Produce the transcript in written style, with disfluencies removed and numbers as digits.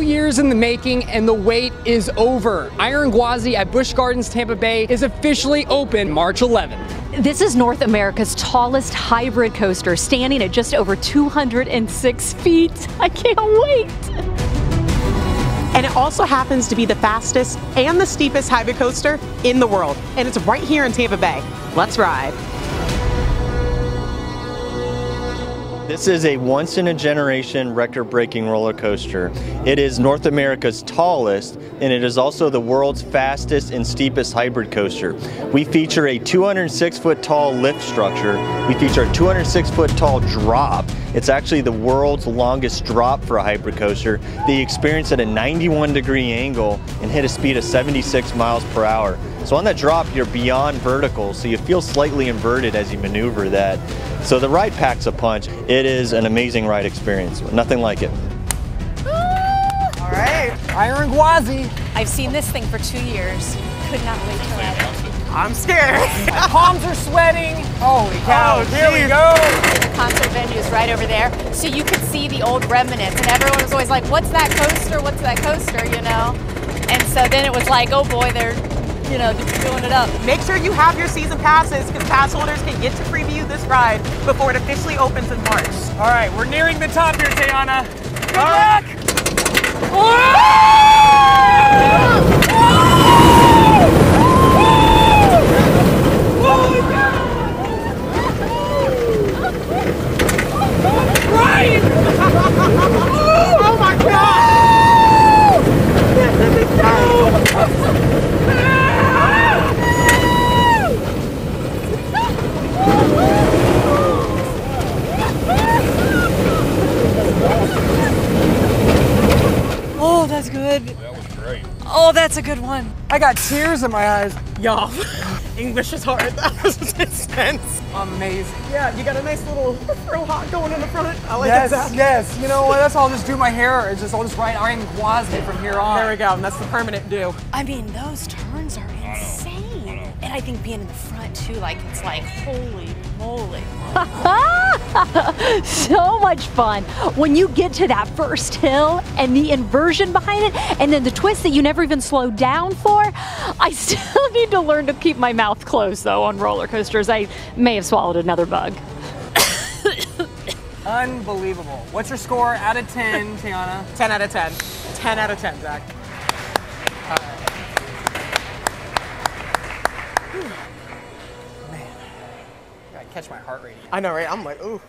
years in the making and the wait is over. Iron Gwazi at Busch Gardens Tampa Bay is officially open March 11th. This is North America's tallest hybrid coaster, standing at just over 206 feet. I can't wait. And it also happens to be the fastest and the steepest hybrid coaster in the world. And it's right here in Tampa Bay. Let's ride. This is a once-in-a-generation record-breaking roller coaster. It is North America's tallest, and it is also the world's fastest and steepest hybrid coaster. We feature a 206-foot tall lift structure. We feature a 206-foot tall drop. It's actually the world's longest drop for a hybrid coaster. They experience at a 91-degree angle and hit a speed of 76 miles per hour. So on that drop, you're beyond vertical, so you feel slightly inverted as you maneuver that. So the ride packs a punch. It is an amazing ride experience. Nothing like it. All right, Iron Gwazi. I've seen this thing for 2 years. Could not wait to ride it. I'm scared. My palms are sweating. Holy cow, here we go. The concert venue is right over there, so you could see the old remnants, and everyone was always like, what's that coaster, what's that coaster, you know? And so then it was like, oh boy, they're, you know, doing it up. Make sure you have your season passes because pass holders can get to preview this ride before it officially opens in March. All right, we're nearing the top here, Tiana. Good luck. Oh my God! This is Oh, that's good. That was great. Oh, that's a good one. I got tears in my eyes. Y'all, English is hard. That was intense. Amazing. Yeah, you got a nice little throw hot going in the front. I like Yes, that. yes. You know what? That's all. I'll just do my hair. I'll just write Iron Gwazi from here on. There we go. And that's the permanent do. I mean, those turns are insane. And I think being in the front too, like it's like, holy moly. So much fun when you get to that first hill and the inversion behind it and then the twist that you never even slowed down for. I still need to learn to keep my mouth closed though on roller coasters. I may have swallowed another bug. Unbelievable. What's your score out of 10, Tiana? 10 out of 10. 10 out of 10, Zach. All right. Man, I gotta catch my heart rate. I know, right? I'm like, ooh.